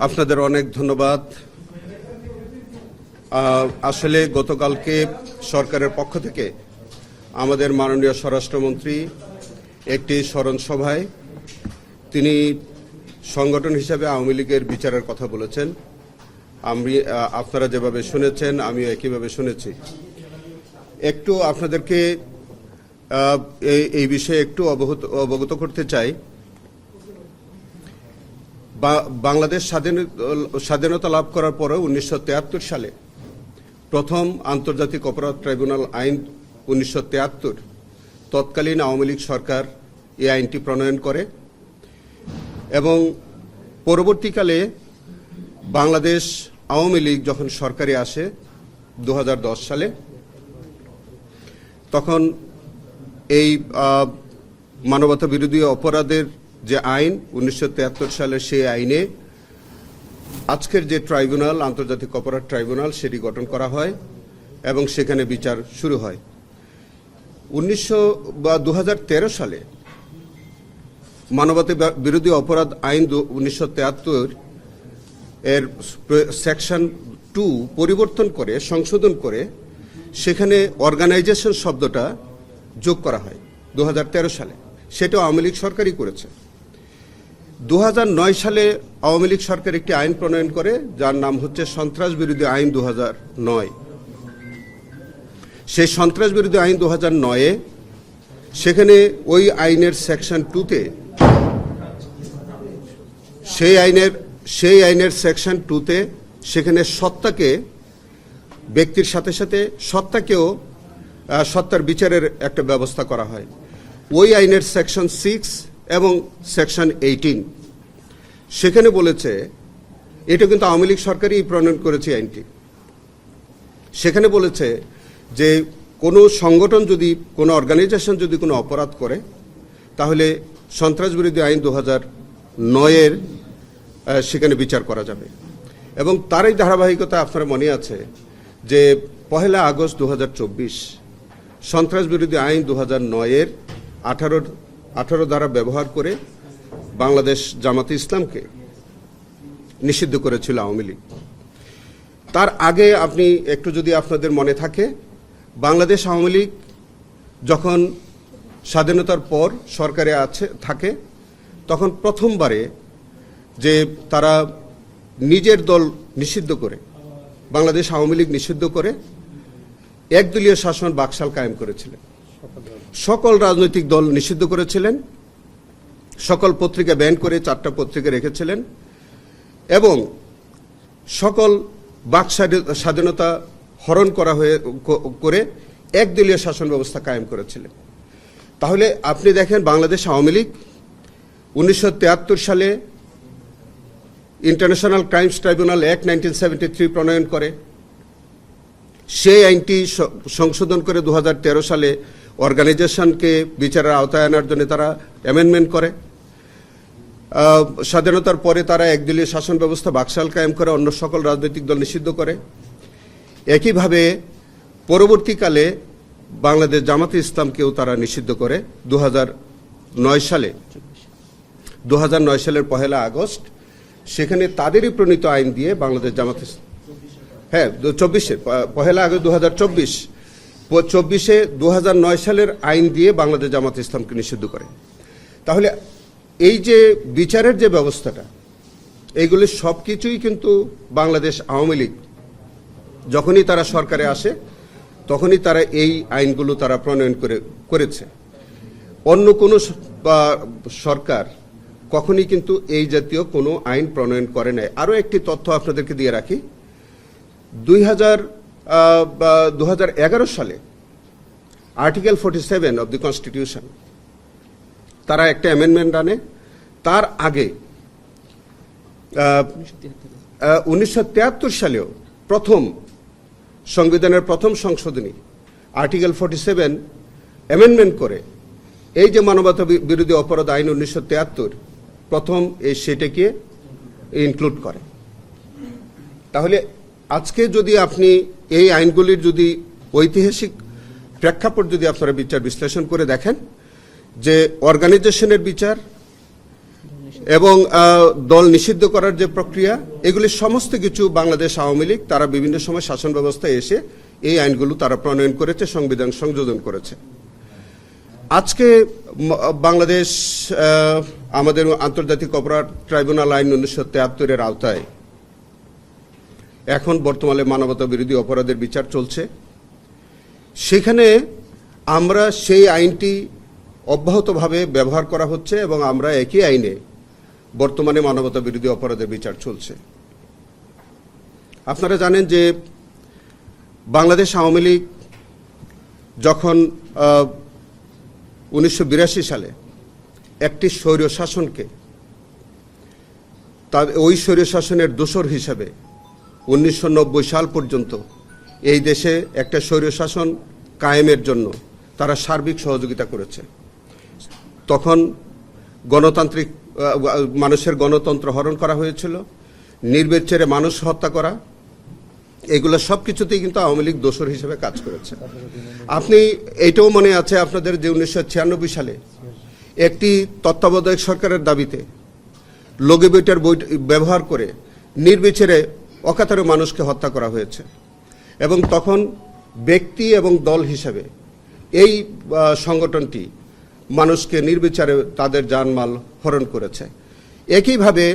আপনাদের অনেক ধন্যবাদ। আসলে গতকালকে সরকারের পক্ষ থেকে আমাদের মাননীয় স্বরাষ্ট্রমন্ত্রী একটি স্মরণ সভায় তিনি সংগঠন হিসাবে আওয়ামী লীগের বিচারের কথা বলেছেন। আপনারা যেভাবে শুনেছেন আমিও একইভাবে শুনেছি। একটু আপনাদেরকে এই বিষয়ে একটু অবগত করতে চাই। বাংলাদেশ স্বাধীনতা লাভ করার পরে 1973 সালে প্রথম আন্তর্জাতিক অপরাধ ট্রাইব্যুনাল আইন 1973 তৎকালীন আওয়ামী লীগ সরকার এই আইনটি প্রণয়ন করে এবং পরবর্তীকালে বাংলাদেশ আওয়ামী লীগ যখন সরকারে আসে 2010 সালে, তখন এই মানবতা বিরোধী অপরাধের যে আইন 1973 সালে সেই আইনে আজকের যে ট্রাইব্যুনাল আন্তর্জাতিক অপরাধ ট্রাইব্যুনাল সেটি গঠন করা হয় এবং সেখানে বিচার শুরু হয়। 2013 সালে মানবতা বিরোধী অপরাধ আইন 1973 এর সেকশন 2 পরিবর্তন করে সংশোধন করে সেখানে অর্গানাইজেশন শব্দটা যোগ করা হয় 2013 সালে। সেটা আওয়ামী লীগ সরকারই করেছে। 2009 সালে আওয়ামী লীগ সরকার একটি আইন প্রণয়ন করে যার নাম হচ্ছে সন্ত্রাস বিরোধী আইন 2009। সেই সন্ত্রাস বিরোধী আইন 2009-এ সেখানে ওই আইনের সেকশন 2-তে সেই আইনের সেকশন 2-তে সেখানে সত্তাকে ব্যক্তির সাথে সাথে সত্তাকেও সত্তার বিচারের একটা ব্যবস্থা করা হয়। ওই আইনের সেকশন 6 এবং সেকশন 18 সেখানে বলেছে, এটা কিন্তু আওয়ামী লীগ সরকারই প্রণয়ন করেছে আইনটি। সেখানে বলেছে যে কোনো সংগঠন যদি কোনো অর্গানাইজেশন যদি কোনো অপরাধ করে তাহলে সন্ত্রাস বিরোধী আইন 2009-এর সেখানে বিচার করা যাবে। এবং তারই ধারাবাহিকতা আপনার মনে আছে যে 1 আগস্ট 2024 সন্ত্রাস বিরোধী আইন 2009-এর 18 ধারা ব্যবহার করে বাংলাদেশ জামাতে ইসলামকে নিষিদ্ধ করেছিল আওয়ামী লীগ। তার আগে আপনি একটু যদি আপনাদের মনে থাকে, বাংলাদেশ আওয়ামী লীগ যখন স্বাধীনতার পর সরকারে থাকে তখন প্রথমবারে যে তারা নিজের দল নিষিদ্ধ করে, বাংলাদেশ আওয়ামী লীগ নিষিদ্ধ করে একদলীয় শাসন বাকশাল কায়েম করেছিলেন। সকল রাজনৈতিক দল নিষিদ্ধ করেছিলেন, সকল পত্রিকা ব্যান করে 4টা পত্রিকা রেখেছিলেন এবং সকল বাক স্বাধীনতা হরণ করে একদলীয় শাসন ব্যবস্থা কায়েম করেছিলেন। তাহলে আপনি দেখেন বাংলাদেশ আওয়ামী লীগ 1973 সালে ইন্টারন্যাশনাল ক্রাইমস ট্রাইব্যুনাল অ্যাক্ট 1973 প্রণয়ন করে। সেই আইনটি সংশোধন করে 2013 সালে অর্গানাইজেশনকে বিচারের আওতায় আনার জন্য তারা অ্যামেন্ডমেন্ট করে। স্বাধীনতার পরে তারা একদলীয় শাসন ব্যবস্থা বাকশাল কায়েম করে, অন্য সকল রাজনৈতিক দল নিষিদ্ধ করে। একইভাবে পরবর্তীকালে বাংলাদেশ জামাতে ইসলামকেও তারা নিষিদ্ধ করে 2009 সালের 1 আগস্ট সেখানে তাদেরই প্রণীত আইন দিয়ে বাংলাদেশ জামাতে 1 আগস্ট 2024 সালের আইন দিয়ে বাংলাদেশ জামাতে ইসলামকে নিষিদ্ধ করে। তাহলে এই যে বিচারের যে ব্যবস্থাটা, এইগুলি সব কিছুই কিন্তু বাংলাদেশ আওয়ামী লীগ যখনই তারা সরকারে আসে তখনই তারা এই আইনগুলো তারা প্রণয়ন করেছে। অন্য কোনো সরকার কখনই কিন্তু এই জাতীয় কোনো আইন প্রণয়ন করে নাই। আরও একটি তথ্য আপনাদেরকে দিয়ে রাখি, 2011 সালে আর্টিকেল 47 অব দি কনস্টিটিউশন তারা একটা অ্যামেন্ডমেন্ট আনে। তার আগে 1973 সালেও সংবিধানের প্রথম সংশোধনী আর্টিকেল 47 অ্যামেন্ডমেন্ট করে এই যে মানবতা বিরোধী অপরাধ আইন 1973 প্রথম সেটাকে ইনক্লুড করে। তাহলে আজকে যদি আপনি এই আইনগুলির যদি ঐতিহাসিক প্রেক্ষাপট যদি আপনারা বিচার বিশ্লেষণ করে দেখেন যে অর্গানাইজেশনের বিচার এবং দল নিষিদ্ধ করার যে প্রক্রিয়া, এগুলি সমস্ত কিছু বাংলাদেশ আওয়ামী লীগ তারা বিভিন্ন সময় শাসন ব্যবস্থায় এসে এই আইনগুলো তারা প্রণয়ন করেছে, সংবিধান সংযোজন করেছে। আজকে বাংলাদেশ আমাদের আন্তর্জাতিক অপরাধ ট্রাইব্যুনাল আইন 1973-এর আওতায় এখন বর্তমানে মানবতা বিরোধী অপরাধের বিচার চলছে। সেখানে আমরা সেই আইনটি অব্যাহতভাবে ব্যবহার করা হচ্ছে এবং আমরা একই আইনে বর্তমানে মানবতা বিরোধী অপরাধের বিচার চলছে। আপনারা জানেন যে বাংলাদেশ আওয়ামী লীগ যখন 1982 সালে একটি স্বৈরশাসনকে ওই স্বৈরশাসনের দোসর হিসাবে 1990 সাল পর্যন্ত এই দেশে একটা স্বৈরশাসন কায়েমের জন্য তারা সার্বিক সহযোগিতা করেছে। তখন গণতান্ত্রিক মানুষের গণতন্ত্র হরণ করা হয়েছিল, নির্বিচারে মানুষ হত্যা করা, এগুলো সব কিছুতেই কিন্তু আওয়ামী লীগ দোসর হিসেবে কাজ করেছে। আপনি এইটাও মনে আছে আপনাদের যে 1996 সালে একটি তত্ত্বাবধায়ক সরকারের দাবিতে লগিবইটার বই ব্যবহার করে নির্বিচারে অকাতরে মানুষকে হত্যা করা হয়েছে এবং তখন ব্যক্তি এবং দল হিসেবে এই সংগঠনটি মানুষকে নির্বিচারে তাদের জানমাল হরণ করেছে। একইভাবে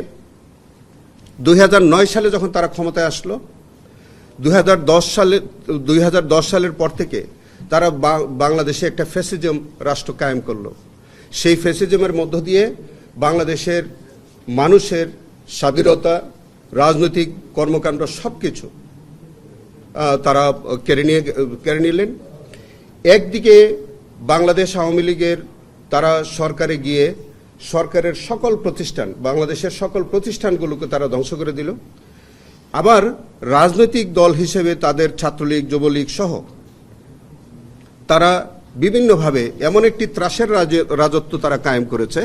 2009 সালে যখন তারা ক্ষমতায় আসলো, 2010 সালের পর থেকে তারা বাংলাদেশে একটা ফ্যাসিজম রাষ্ট্র কায়েম করলো। সেই ফ্যাসিজমের মধ্য দিয়ে বাংলাদেশের মানুষের স্বাধীনতা, রাজনৈতিক কর্মকাণ্ড সব কিছু তারা কেড়ে নিলেন। একদিকে বাংলাদেশ আওয়ামী লীগের তারা সরকারে গিয়ে সরকারের সকল প্রতিষ্ঠান, বাংলাদেশের সকল প্রতিষ্ঠানগুলোকে তারা ধ্বংস করে দিল। আবার রাজনৈতিক দল হিসেবে তাদের ছাত্রলীগ, যুবলীগ সহ তারা বিভিন্নভাবে এমন একটি ত্রাসের রাজত্ব তারা কায়েম করেছে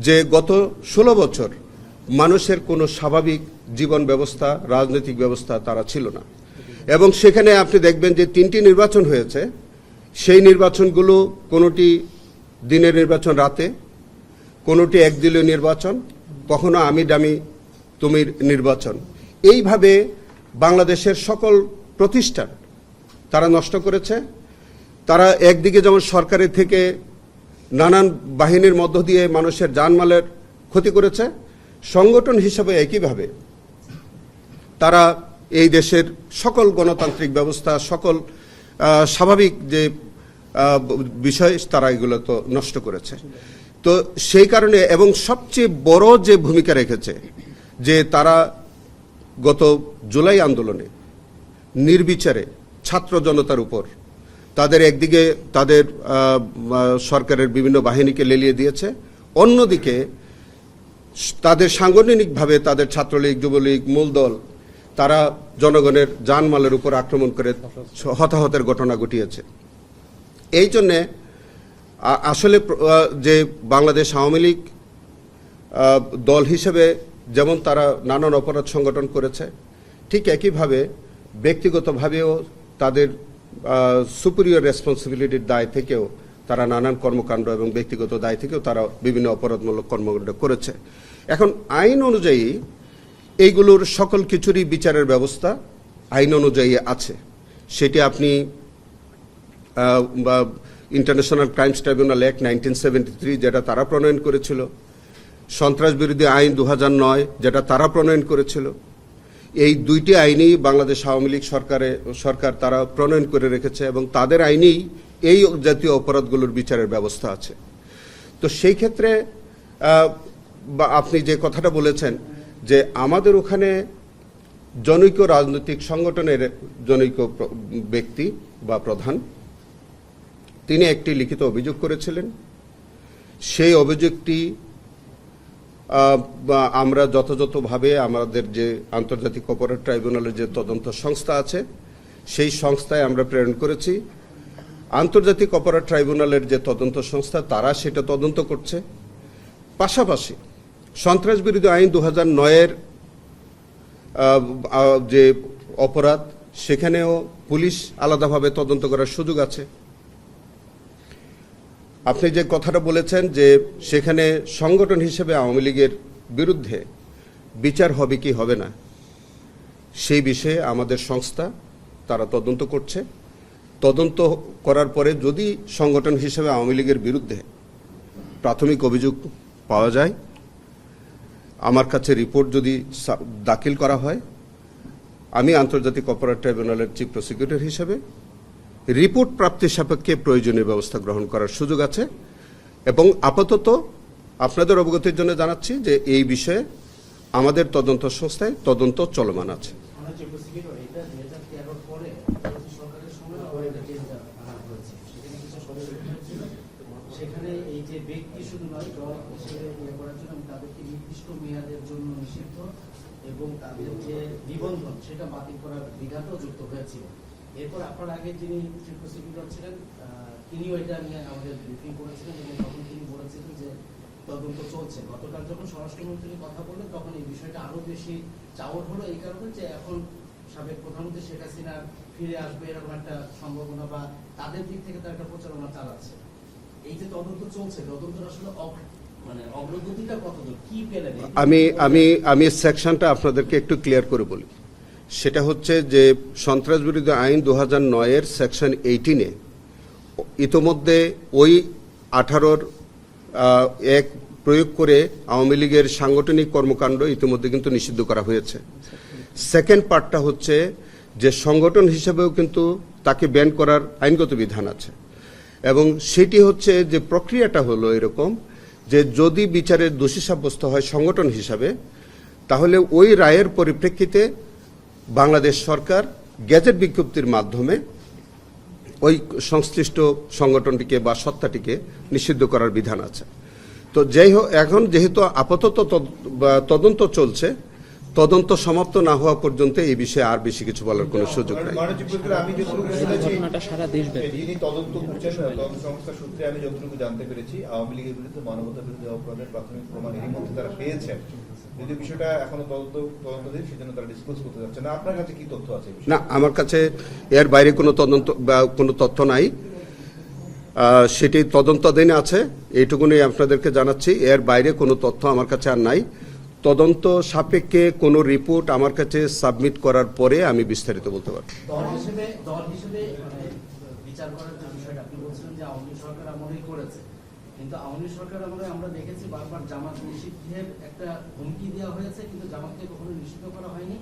যে গত 16 বছর মানুষের কোনো স্বাভাবিক জীবন ব্যবস্থা, রাজনৈতিক ব্যবস্থা তারা ছিল না। এবং সেখানে আপনি দেখবেন যে 3টি নির্বাচন হয়েছে। সেই নির্বাচনগুলো কোনোটি দিনের নির্বাচন রাতে, কোনোটি একদলীয় নির্বাচন, কখনো আমি ডামি তুমির নির্বাচন। এইভাবে বাংলাদেশের সকল প্রতিষ্ঠান তারা নষ্ট করেছে। তারা একদিকে যেমন সরকারের থেকে নানান বাহিনীর মধ্য দিয়ে মানুষের জানমালের ক্ষতি করেছে, সংগঠন হিসেবে একইভাবে তারা এই দেশের সকল গণতান্ত্রিক ব্যবস্থা, সকল স্বাভাবিক যে বিষয় তারা এগুলো তো নষ্ট করেছে। তো সেই কারণে এবং সবচেয়ে বড় যে ভূমিকা রেখেছে যে তারা গত জুলাই আন্দোলনে নির্বিচারে ছাত্র জনতার উপর তাদের একদিকে তাদের সরকারের বিভিন্ন বাহিনীকে লেলিয়ে দিয়েছে, অন্যদিকে তাদের সাংগঠনিকভাবে তাদের ছাত্রলীগ, যুবলীগ, মূলদল তারা জনগণের জানমালের উপর আক্রমণ করে হতাহতের ঘটনা ঘটিয়েছে। এই জন্যে আসলে যে বাংলাদেশ আওয়ামী লীগ দল হিসেবে যেমন তারা নানান অপরাধ সংগঠন করেছে, ঠিক একইভাবে ব্যক্তিগতভাবেও তাদের সুপিরিয়র রেসপন্সিবিলিটির দায় থেকেও তারা নানান কর্মকাণ্ড এবং ব্যক্তিগত দায় থেকেও তারা বিভিন্ন অপরাধমূলক কর্মকাণ্ড করেছে। এখন আইন অনুযায়ী এইগুলোর সকল কিছুরই বিচারের ব্যবস্থা আইন অনুযায়ী আছে। সেটি আপনি ইন্টারন্যাশনাল ক্রাইমস ট্রাইব্যুনাল অ্যাক্ট 1973 যেটা তারা প্রণয়ন করেছিল, সন্ত্রাস বিরোধী আইন 2009 যেটা তারা প্রণয়ন করেছিল, এই দুইটি আইনই বাংলাদেশ আওয়ামী লীগ সরকার তারা প্রণয়ন করে রেখেছে এবং তাদের আইনেই এই জাতীয় অপরাধগুলোর বিচারের ব্যবস্থা আছে। তো সেই ক্ষেত্রে আপনি যে কথাটা বলেছেন যে আমাদের ওখানে জনৈক রাজনৈতিক সংগঠনের জনৈক ব্যক্তি বা প্রধান তিনি একটি লিখিত অভিযোগ করেছিলেন। সেই অভিযোগটি আমরা যথাযথভাবে আমাদের যে আন্তর্জাতিক অপরাধ ট্রাইব্যুনালের যে তদন্ত সংস্থা আছে সেই সংস্থায় আমরা প্রেরণ করেছি। আন্তর্জাতিক অপরাধ ট্রাইব্যুনালের যে তদন্ত সংস্থা তারা সেটা তদন্ত করছে। পাশাপাশি সন্ত্রাস বিরোধী আইন 2009-এর যে অপরাধ সেখানেও পুলিশ আলাদাভাবে তদন্ত করার সুযোগ আছে। আপনি যে কথাটা বলেছেন যে সেখানে সংগঠন হিসেবে আওয়ামী লীগের বিরুদ্ধে বিচার হবে কি হবে না সেই বিষয়ে আমাদের সংস্থা তারা তদন্ত করছে। তদন্ত করার পরে যদি সংগঠন হিসেবে আওয়ামী লীগের বিরুদ্ধে প্রাথমিক অভিযোগ পাওয়া যায়, আমার কাছে রিপোর্ট যদি দাখিল করা হয়, আমি আন্তর্জাতিক অপরাধ ট্রাইব্যুনালের চিফ প্রসিকিউটর হিসেবে রিপোর্ট প্রাপ্তির সাপেক্ষে প্রয়োজনীয় ব্যবস্থা গ্রহণ করার সুযোগ আছে। এবং আপাতত আপনাদের অবগতির জন্য জানাচ্ছি যে এই বিষয়ে আমাদের তদন্ত সংস্থায় তদন্ত চলমান আছে। সেখানে এই যে ব্যক্তি শুধু নয়, দল হিসেবে ইয়ে করার জন্য তাদেরকে নির্দিষ্ট মেয়াদের জন্য নিষিদ্ধ এবং তাদের যে নিবন্ধন সেটা বাতিল করার বিধানও যুক্ত হয়েছিল। এরপর আপনার আগে যিনি চিফ প্রসিকিউটর ছিলেন তিনিও এটা নিয়ে আমাদের ব্রিফিং করেছিলেন এবং তখন তিনি বলেছিলেন যে তদন্ত চলছে। গতকাল যখন স্বরাষ্ট্রমন্ত্রী কথা বললেন তখন এই বিষয়টা আরো বেশি চাওয়ার হলো, এই কারণে যে এখন সাবেক প্রধানমন্ত্রী শেখ হাসিনা ফিরে আসবে এরকম একটা সম্ভাবনা বা তাদের দিক থেকে তার একটা প্রচারণা চালাচ্ছে। এই যে তদন্ত চলছে, তদন্তটা আসলে মানে অগ্রগতিটা কতদূর, কি পেলেন? আমি সেকশনটা আপনাদেরকে একটু ক্লিয়ার করে বলি। সেটা হচ্ছে যে সন্ত্রাস বিরোধী আইন 2009-এর সেকশন 18-এ ইতোমধ্যে ওই 18-র এক প্রয়োগ করে আওয়ামী লীগের সাংগঠনিক কর্মকাণ্ড ইতিমধ্যে কিন্তু নিষিদ্ধ করা হয়েছে। সেকেন্ড পার্টটা হচ্ছে যে সংগঠন হিসেবেও কিন্তু তাকে ব্যান করার আইনগত বিধান আছে এবং সেটি হচ্ছে যে প্রক্রিয়াটা হলো এরকম যে যদি বিচারের দোষী সাব্যস্ত হয় সংগঠন হিসাবে, তাহলে ওই রায়ের পরিপ্রেক্ষিতে বাংলাদেশ সরকার গেজেট বিজ্ঞপ্তির মাধ্যমে ওই সংশ্লিষ্ট সংগঠনটিকে বা সত্তাটিকে নিষিদ্ধ করার বিধান আছে। তো যাই হোক, এখন যেহেতু আপাতত তদন্ত চলছে, তদন্ত সমাপ্ত না হওয়া পর্যন্ত এই বিষয়ে আর বেশি কিছু বলার কোনো সুযোগ নেই। তদন্ত করছেন সংস্থা সূত্রে আমি যতটুকু জানতে পেরেছি, আওয়ামী লীগের বিরুদ্ধে মানবতা বিরোধী অপরাধের প্রাথমিক প্রমাণ এরই মধ্যে তারা পেয়েছেন, যদি বিষয়টা এখনো তদন্তাধীন সেজন্য তারা ডিসক্লোজ করতে যাচ্ছে না। আপনার কাছে কি তথ্য আছে? না, আমার কাছে এর বাইরে কোনো তদন্ত বা কোনো তথ্য নাই, সেটি তদন্তাধীন আছে, এইটুকুনি আপনাদেরকে জানাচ্ছি। এর বাইরে কোনো তথ্য আমার কাছে আর নাই। তদন্ত সাপেক্ষে কোনো রিপোর্ট আমার কাছে সাবমিট করার পরে আমি বিস্তারিত বলতে পারব। দল হিসেবে মানে বিচার করার যে বিষয়টা আপনি বলছিলেন যে আওয়ামী সরকার আমলেই করেছে, কিন্তু আওয়ামী সরকার আমলে আমরা দেখেছি বারবার জামাত নিষিদ্ধের একটা হুমকি দেওয়া হয়েছে, কিন্তু জামাতকে কখনো নিষিদ্ধ করা হয়নি।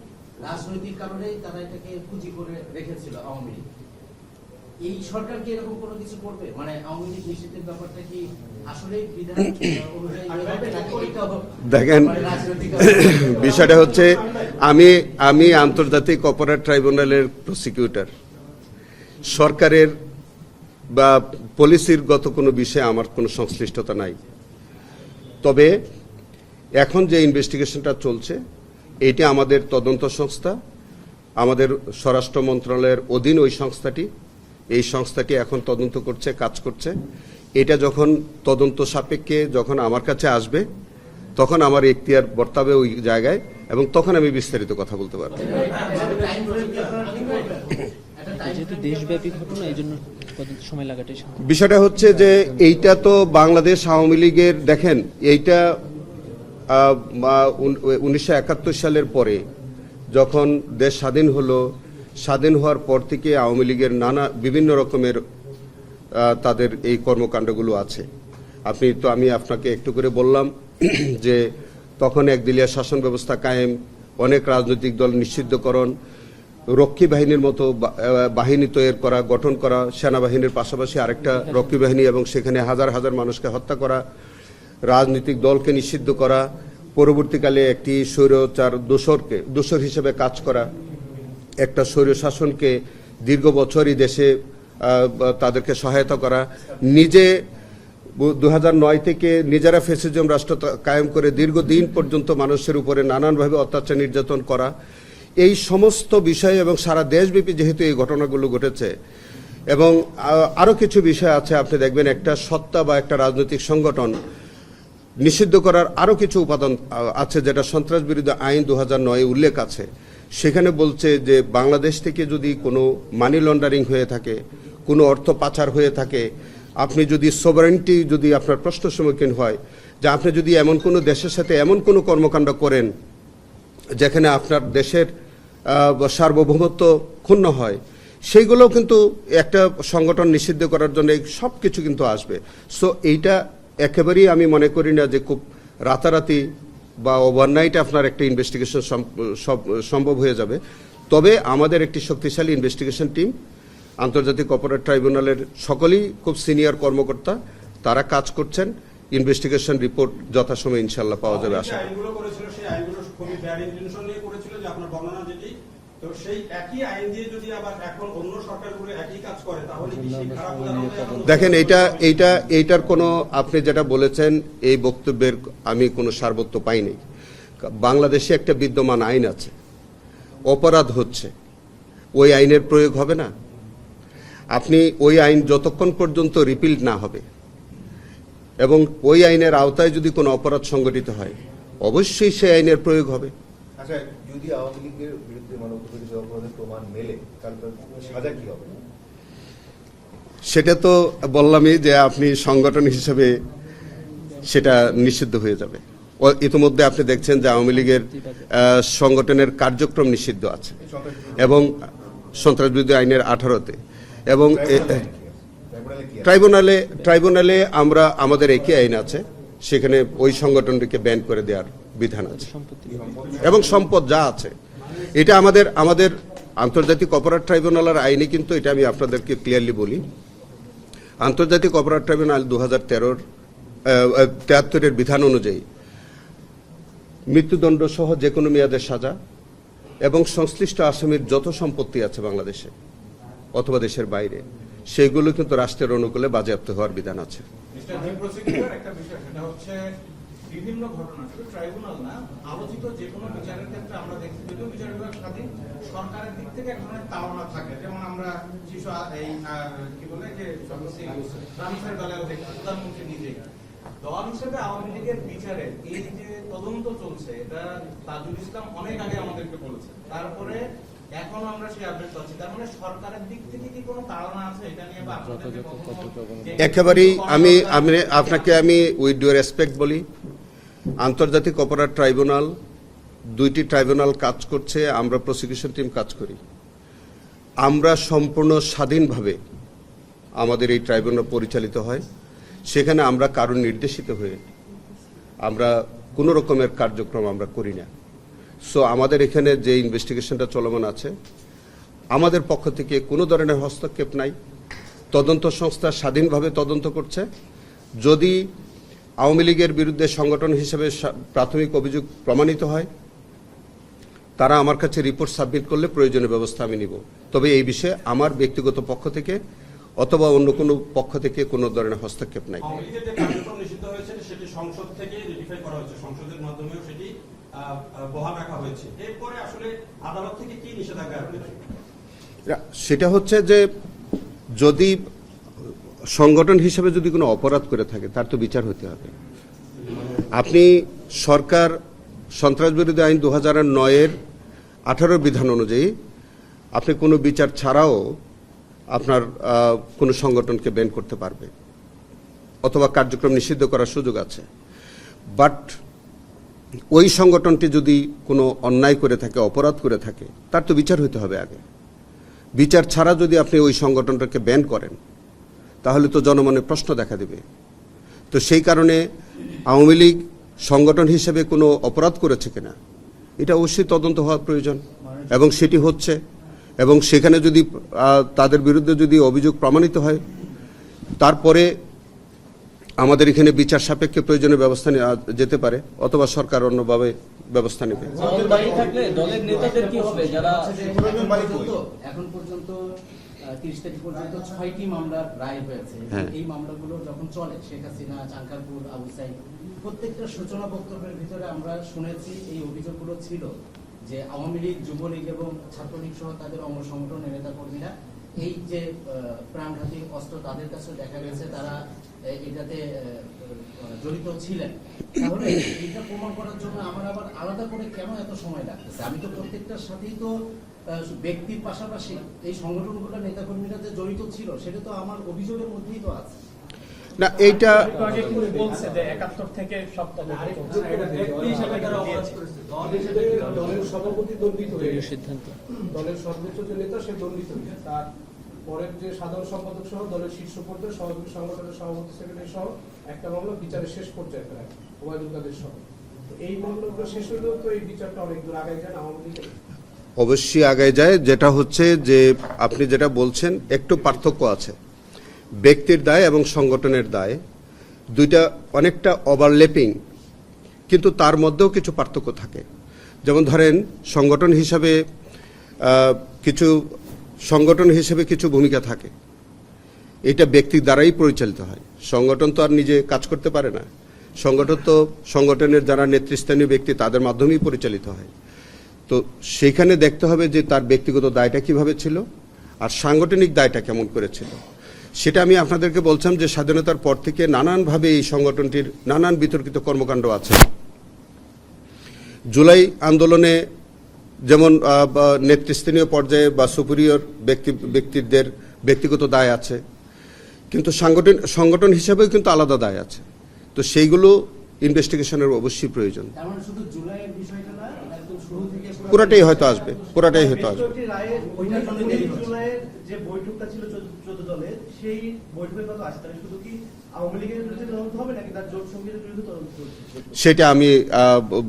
রাজনৈতিক কারণেই তারা এটাকে পুঁজি করে রেখেছিল আওয়ামী লীগ। এই সরকার কি এরকম কোনো কিছু করবে? মানে আওয়ামী লীগ নিষিদ্ধের ব্যাপারটা কি আসলে বিধান অনুযায়ী হবে নাকি এটা হবে? দেখেন, বিষয়টা হচ্ছে আমি আন্তর্জাতিক অপরাধ ট্রাইব্যুনালের প্রসিকিউটর। সরকারের বা পলিসির গত কোনো বিষয়ে আমার কোনো সংশ্লিষ্টতা নাই। তবে এখন যে ইনভেস্টিগেশনটা চলছে এইটা আমাদের তদন্ত সংস্থা, আমাদের স্বরাষ্ট্র মন্ত্রণালয়ের অধীন ওই সংস্থাটি, এই সংস্থাটি এখন তদন্ত করছে, কাজ করছে। এটা যখন তদন্ত সাপেক্ষে যখন আমার কাছে আসবে তখন আমার এখতিয়ার বর্তাবে ওই জায়গায় এবং তখন আমি বিস্তারিত কথা বলতে পারবো। যেহেতু দেশব্যাপী ঘটনা, এই জন্য সময় লাগাটাই বিষয়টা হচ্ছে যে এইটা তো বাংলাদেশ আওয়ামী লীগের, দেখেন এইটা 1971 সালের পরে যখন দেশ স্বাধীন হলো, স্বাধীন হওয়ার পর থেকে আওয়ামী লীগের বিভিন্ন রকমের তাদের এই কর্মকাণ্ডগুলো আছে। আমি আপনাকে একটু করে বললাম যে তখন একদলীয় শাসন ব্যবস্থা কায়েম, অনেক রাজনৈতিক দল নিষিদ্ধকরণ, রক্ষী বাহিনীর মতো বাহিনী তৈরি করা, গঠন করা, সেনাবাহিনীর পাশাপাশি আরেকটা রক্ষী বাহিনী এবং সেখানে হাজার হাজার মানুষকে হত্যা করা, রাজনৈতিক দলকে নিষিদ্ধ করা, পরবর্তীকালে একটি স্বৈরাচার দোসর হিসেবে কাজ করা, একটা স্বৈর শাসনকে দীর্ঘ বছরই দেশে তাদেরকে সহায়তা করা, নিজে 2009 থেকে নিজেরা ফ্যাসিজম রাষ্ট্র কায়েম করে দীর্ঘদিন পর্যন্ত মানুষের উপরে নানানভাবে অত্যাচার নির্যাতন করা, এই সমস্ত বিষয় এবং সারা দেশব্যাপী যেহেতু এই ঘটনাগুলো ঘটেছে এবং আরও কিছু বিষয় আছে, আপনি দেখবেন একটা সত্তা বা একটা রাজনৈতিক সংগঠন নিষিদ্ধ করার আরও কিছু উপাদান আছে যেটা সন্ত্রাস বিরোধী আইন 2009 উল্লেখ আছে। সেখানে বলছে যে বাংলাদেশ থেকে যদি কোনো মানি লন্ডারিং হয়ে থাকে, কোনো অর্থ পাচার হয়ে থাকে, আপনি যদি সভারেন্টি যদি আপনার প্রশ্ন সম্মুখীন হয় যে আপনি যদি এমন কোনো দেশের সাথে এমন কোনো কর্মকাণ্ড করেন যেখানে আপনার দেশের সার্বভৌমত্ব ক্ষুণ্ণ হয়, সেইগুলোও কিন্তু একটা সংগঠন নিষিদ্ধ করার জন্য সব কিছু কিন্তু আসবে। সো এইটা একেবারেই আমি মনে করি না যে খুব রাতারাতি বা ওভারনাইট আপনার একটা ইনভেস্টিগেশন সম্ভব হয়ে যাবে। তবে আমাদের একটি শক্তিশালী ইনভেস্টিগেশন টিম, আন্তর্জাতিক অপরাধ ট্রাইব্যুনালের সকলেই খুব সিনিয়র কর্মকর্তা, তারা কাজ করছেন। ইনভেস্টিগেশন রিপোর্ট যথাসময়ে ইনশাল্লাহ পাওয়া যাবে আশা করি। আইনগুলো করেছিল সেই আইনগুলো খুবই ব্যাড ইন্টেনশন নিয়ে করেছিল, যে আপনার বর্ণনা যেটি, তো সেই একই আইন দিয়ে যদি আবার এখন অন্য সরকারগুলো একই কাজ করে তাহলে কি সেই খারাপ উদাহরণ? দেখেন, এইটার কোনো, আপনি যেটা বলেছেন এই বক্তব্যের আমি কোনো সারবত্য পাইনি। বাংলাদেশে একটা বিদ্যমান আইন আছে, অপরাধ হচ্ছে, ওই আইনের প্রয়োগ হবে না। আপনি ওই আইন যতক্ষণ পর্যন্ত রিপিল না হবে এবং ওই আইনের আওতায় যদি কোনো অপরাধ সংগঠিত হয়, অবশ্যই সেই আইনের প্রয়োগ হবে। আচ্ছা, যদি আওয়ামী লীগের বিরুদ্ধে মানবতাবিরোধী অপরাধের প্রমাণ মেলে তাহলে তার সাজা কি হবে? সেটা তো বললামই যে আপনি সংগঠন হিসেবে সেটা নিষিদ্ধ হয়ে যাবে। ইতিমধ্যে আপনি দেখছেন যে আওয়ামী লীগের সংগঠনের কার্যক্রম নিষিদ্ধ আছে এবং সন্ত্রাসবিরোধী আইনের 18-তে এবং ট্রাইব্যুনালে আমরা আমাদের একই আইন আছে, সেখানে ওই সংগঠনটিকে ব্যান করে দেওয়ার বিধান আছে এবং সম্পদ যা আছে এটা আমাদের আন্তর্জাতিক অপরাধ ট্রাইব্যুনালের আইনে কিন্তু এটা আমি আপনাদেরকে ক্লিয়ারলি বলি। আন্তর্জাতিক অপরাধ ট্রাইব্যুনাল 2073-এর বিধান অনুযায়ী মৃত্যুদণ্ড সহ যে কোনো মেয়াদের সাজা এবং সংশ্লিষ্ট আসামির যত সম্পত্তি আছে বাংলাদেশে অথবা দেশের বাইরে, সেগুলো কিন্তু রাষ্ট্রের অনুকূলে বাজেয়াপ্ত হওয়ার বিধান আছে। একটা বিষয় সেটা হচ্ছে বিভিন্ন ঘটনা শুধু ট্রাইব্যুনাল না, আলোচিত যে কোনো বিচারের ক্ষেত্রে আমরা দেখছি যদিও বিচার বিভাগ স্বাধীন, সরকারের দিক থেকে এক ধরনের তাড়না থাকে। যেমন আমরা শিশু এই কি বলে যে রামিসের বেলায় দেখি প্রধানমন্ত্রী নিজেই দল হিসেবে আওয়ামী লীগের বিচারে এই যে তদন্ত চলছে, এটা তাজুল ইসলাম অনেক আগে আমাদেরকে বলেছে, তারপরে এখন আমরা সেই আপডেট পাচ্ছি। তার মানে সরকারের দিক থেকে কি কোনো তাড়না আছে এটা নিয়ে? বা একেবারেই আমি আপনাকে উইথ ডিউ রেসপেক্ট বলি, আন্তর্জাতিক অপরাধ ট্রাইব্যুনাল 2টি ট্রাইব্যুনাল কাজ করছে, আমরা প্রসিকিউশন টিম কাজ করি, আমরা সম্পূর্ণ স্বাধীনভাবে আমাদের এই ট্রাইব্যুনাল পরিচালিত হয়। সেখানে আমরা কারণ নির্দেশিত হয়ে আমরা কোনো রকমের কার্যক্রম আমরা করি না। সো আমাদের এখানে যে ইনভেস্টিগেশনটা চলমান আছে, আমাদের পক্ষ থেকে কোনো ধরনের হস্তক্ষেপ নাই। তদন্ত সংস্থা স্বাধীনভাবে তদন্ত করছে। যদি আওয়ামী লীগের বিরুদ্ধে সংগঠন হিসেবে প্রাথমিক অভিযোগ প্রমাণিত হয়, তারা আমার কাছে রিপোর্ট সাবমিট করলে প্রয়োজনীয় ব্যবস্থা আমি নিব। তবে এই বিষয়ে আমার ব্যক্তিগত পক্ষ থেকে অথবা অন্য কোনো পক্ষ থেকে কোনো ধরনের হস্তক্ষেপ নাই। আওয়ামী লীগের যে কার্যক্রম নিষিদ্ধ হয়েছে সেটি সংসদ থেকে রেটিফাই করা হয়েছে, সংসদের মাধ্যমেও সেটি বহাল রাখা হয়েছে। এরপরে আসলে আদালত থেকে কি নিষেধাজ্ঞা রয়েছে? সেটা হচ্ছে যে যদি সংগঠন হিসেবে যদি কোনো অপরাধ করে থাকে তার তো বিচার হতে হবে। আপনি সরকার সন্ত্রাসবিরোধী আইন 2009-এর 18 বিধান অনুযায়ী আপনি কোনো বিচার ছাড়াও আপনার কোনো সংগঠনকে ব্যান করতে পারবে অথবা কার্যক্রম নিষিদ্ধ করার সুযোগ আছে। বাট ওই সংগঠনটি যদি কোনো অন্যায় করে থাকে, অপরাধ করে থাকে, তার তো বিচার হতে হবে আগে। বিচার ছাড়া যদি আপনি ওই সংগঠনটাকে ব্যান করেন তাহলে তো জনমনে প্রশ্ন দেখা দেবে। তো সেই কারণে আওয়ামী লীগ সংগঠন হিসেবে কোনো অপরাধ করেছে কিনা এটা অবশ্যই তদন্ত হওয়ার প্রয়োজন এবং সেটি হচ্ছে। এবং সেখানে যদি তাদের বিরুদ্ধে যদি অভিযোগ প্রমাণিত হয়, তারপরে আমাদের এখানে বিচার সাপেক্ষে প্রয়োজনীয় ব্যবস্থা নেওয়া যেতে পারে অথবা সরকার অন্যভাবে ব্যবস্থা নেবে। এখন পর্যন্ত 30 তারিখ পর্যন্ত 6টি মামলার রায় হয়েছে। এই মামলাগুলো যখন চলে, শেখ হাসিনা, চাঙ্কারপুর, আবু সাইদ, প্রত্যেকটা সূচনা বক্তব্যের ভিতরে আমরা শুনেছি এই অভিযোগগুলো ছিল যে আওয়ামী লীগ, যুবলীগ এবং ছাত্রলীগ সহ তাদের অঙ্গ সংগঠনের নেতা কর্মীরা এই যে প্রাণঘাতী অস্ত্র তাদের কাছে দেখা গেছে তারা এটাতে জড়িত ছিলেন। তাহলে এটা প্রমাণ করার জন্য আমার আবার আলাদা করে কেন এত সময় লাগতেছে? আমি তো প্রত্যেকটার সাথেই তো ব্যক্তির পাশাপাশি এই সংগঠনগুলোর নেতাকর্মীরা যে জড়িত ছিল সেটা তো আমার অভিযোগের মধ্যেই তো আছে। না এইটা আগে কিন্তু বলছে যে 71 থেকে 70 দলের সভাপতি দণ্ডিত হয়ে গেছে। সিদ্ধান্ত দলের সর্বোচ্চ যে নেতা সে দণ্ডিত হয়ে গেছে। তার পরের যে সাধারণ সম্পাদক সহ দলের শীর্ষ পর্যায়ে সহযোগী সংগঠনের সভাপতি সেক্রেটারি সহ একটা মামলা বিচারের শেষ পর্যায়ে প্রায় ওবায়দুল কাদের সহ। তো এই মামলাগুলো শেষ হলেও তো এই বিচারটা অনেক দূর আগায় যায় আওয়ামী লীগের। অবশ্যই আগে যায়। যেটা হচ্ছে যে আপনি যেটা বলছেন একটু পার্থক্য আছে, ব্যক্তির দায় এবং সংগঠনের দায় দুইটা অনেকটা ওভারল্যাপিং, কিন্তু তার মধ্যেও কিছু পার্থক্য থাকে। যেমন ধরেন সংগঠন হিসাবে কিছু ভূমিকা থাকে, এটা ব্যক্তির দ্বারাই পরিচালিত হয়। সংগঠন তো আর নিজে কাজ করতে পারে না, সংগঠন তো সংগঠনের যারা নেতৃস্থানীয় ব্যক্তি তাদের মাধ্যমেই পরিচালিত হয়। তো সেইখানে দেখতে হবে যে তার ব্যক্তিগত দায়টা কিভাবে ছিল আর সাংগঠনিক দায়টা কেমন করেছিল। সেটা আমি আপনাদেরকে বলছিলাম যে স্বাধীনতার পর থেকে নানানভাবে এই সংগঠনটির নানান বিতর্কিত কর্মকাণ্ড আছে। জুলাই আন্দোলনে যেমন নেতৃস্থানীয় পর্যায়ে বা সুপিরিয়র ব্যক্তিদের ব্যক্তিগত দায় আছে, কিন্তু সংগঠন হিসাবেও কিন্তু আলাদা দায় আছে। তো সেইগুলো ইনভেস্টিগেশনের অবশ্যই প্রয়োজন। তার মানে শুধু জুলাইয়ের বিষয়টা না, একদম শুরু থেকে পুরাটাই হয়তো আসবে। রায়ের ওইটা জুলাইয়ের যে বৈঠকটা ছিল 14 দলের, সেই বৈঠকের কথা আসছে, তাহলে শুধু কি আওয়ামী লীগের বিরুদ্ধে তদন্ত হবে নাকি তার জোট সঙ্গীদের বিরুদ্ধে তদন্ত হবে? সেটা আমি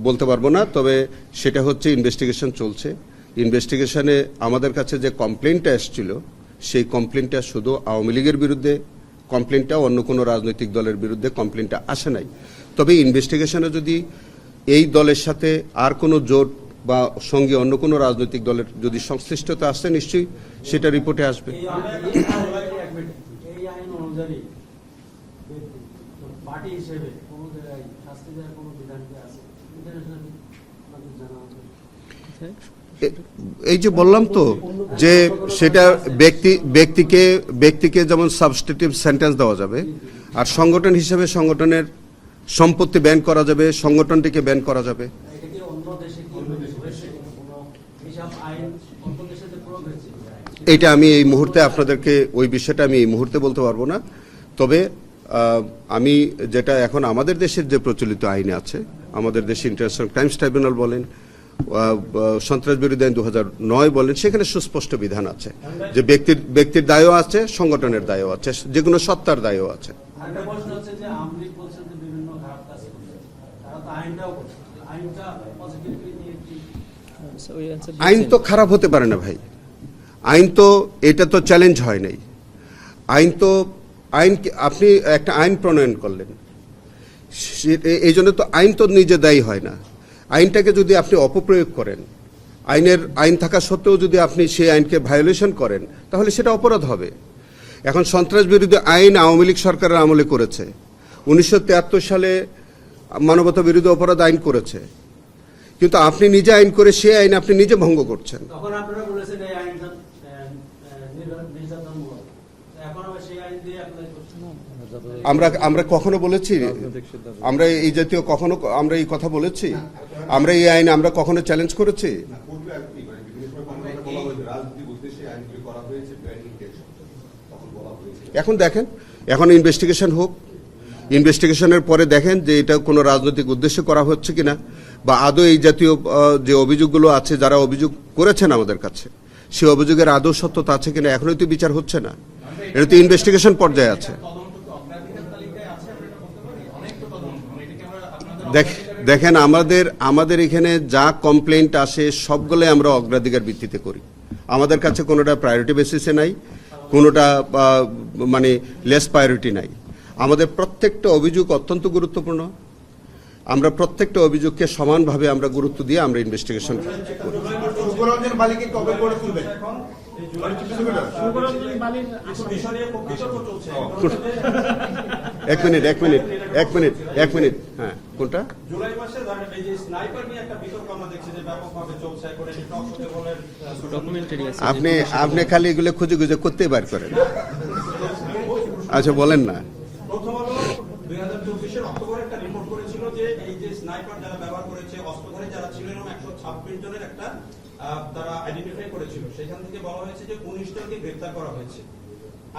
বলতে পারবো না, তবে সেটা হচ্ছে ইনভেস্টিগেশন চলছে। ইনভেস্টিগেশনে আমাদের কাছে যে কমপ্লেনটা এসেছিল সেই কমপ্লেনটা শুধু আওয়ামী লীগের বিরুদ্ধে কমপ্লেনটা, অন্য কোনো রাজনৈতিক দলের বিরুদ্ধে কমপ্লেনটা আসে নাই। তবে ইনভেস্টিগেশনে যদি এই দলের সাথে আর কোনো জোট বা সঙ্গে অন্য কোনো রাজনৈতিক দলের যদি সংশ্লিষ্টতা আসে, নিশ্চয়ই সেটা রিপোর্টে আসবে। এই আইন অনুযায়ী পার্টি হিসেবে কোনো জায়গায় শাস্তি দেওয়ার কোনো বিধান কি আছে? এই যে বললাম তো যে সেটা ব্যক্তিকে যেমন সাবস্টিটিউট সেন্টেন্স দেওয়া যাবে, আর সংগঠন হিসেবে সংগঠনের সম্পত্তি ব্যান করা যাবে, সংগঠনটিকে ব্যান করা যাবে। এটা কি অন্য দেশে কি হয়েছে? কোনো হিসাব আইন অন্য দেশে প্রয়োগ হয়েছে? এটা আমি এই মুহূর্তে আপনাদেরকে ওই বিষয়টা আমি এই মুহূর্তে বলতে পারবো না। তবে আমি যেটা এখন আমাদের দেশের যে প্রচলিত আইনে আছে, আমাদের দেশে ইন্টারন্যাশনাল ক্রাইমস ট্রাইব্যুনাল বলেন, সন্ত্রাস বিরোধী আইন 2009 বলেন, সেখানে সুস্পষ্ট বিধান আছে যে ব্যক্তির দায়ও আছে, সংগঠনের দায়ও আছে, যে কোনো সত্তার দায়ও আছে। আরেকটা প্রশ্ন হচ্ছে যে আওয়ামী লীগ বলছেন যে বিভিন্ন খারাপ কাজ করছে, তারা তো আইনটাও করছে, আইনটা পজিটিভলি নিয়ে কি? আইন তো খারাপ হতে পারে না ভাই, আইন তো এটা তো চ্যালেঞ্জ হয় নাই। আইন আপনি একটা আইন প্রণয়ন করলেন, এই জন্য তো আইন তো নিজে দায়ী হয় না। আইনটাকে যদি আপনি অপপ্রয়োগ করেন, আইন থাকা সত্ত্বেও যদি আপনি সেই আইনকে ভায়োলেশন করেন, তাহলে সেটা অপরাধ হবে। এখন সন্ত্রাস বিরোধী আইন আওয়ামী লীগ সরকারের আমলে করেছে, 1973 সালে মানবতা বিরোধী অপরাধ আইন করেছে, কিন্তু আপনি নিজে আইন করে সেই আইন আপনি নিজে ভঙ্গ করছেন। তখন আপনারা বলেছেন এই আইনটা নির্যাতনমূলক, এখন আবার সেই আইন দিয়ে অ্যাপ্লাই করছেন। আমরা কখনো বলেছি, আমরা এই জাতীয় কখনো আমরা এই কথা বলেছি, আমরা এই আইন আমরা কখনো চ্যালেঞ্জ করেছি? এখন দেখেন, এখন ইনভেস্টিগেশন হোক, ইনভেস্টিগেশনের পরে দেখেন যে এটা কোনো রাজনৈতিক উদ্দেশ্যে করা হচ্ছে কিনা, বা আদৌ এই জাতীয় যে অভিযোগগুলো আছে, যারা অভিযোগ করেছেন আমাদের কাছে, সেই অভিযোগের আদৌ সত্যতা আছে কিনা, এখনোই তো বিচার হচ্ছে না, এটা তো ইনভেস্টিগেশন পর্যায়ে আছে। দেখেন আমাদের এখানে যা কমপ্লেন্ট আসে সবগুলো আমরা অগ্রাধিকার ভিত্তিতে করি। আমাদের কাছে কোনোটা প্রায়োরিটি বেসিসে নাই, কোনোটা মানে লেস প্রায়োরিটি নাই। আমাদের প্রত্যেকটা অভিযোগ অত্যন্ত গুরুত্বপূর্ণ, আমরা প্রত্যেকটা অভিযোগকে সমানভাবে আমরা গুরুত্ব দিয়ে আমরা ইনভেস্টিগেশন করি। এক মিনিট হ্যাঁ, কোনটা? জুলাই মাসে এই যে স্নাইপার নিয়ে একটা বিতর্ক আমরা দেখছি যে ব্যাপকভাবে চলছে, করে ডকুমেন্টারি আছে। আপনি খালি এগুলো খুঁজে করতেই বার করেন। আচ্ছা বলেন না। প্রথম আলো 2024 অক্টোবরে একটা রিপোর্ট করেছিল যে এই যে স্নাইপার যারা ব্যবহার করেছে, অস্ত্রধারী যারা ছিলেন, 126 জনের একটা তারা আইডেন্টিফাই করেছিল। সেখান থেকে বলা হয়েছে যে 19 জনকে গ্রেফতার করা হয়েছে।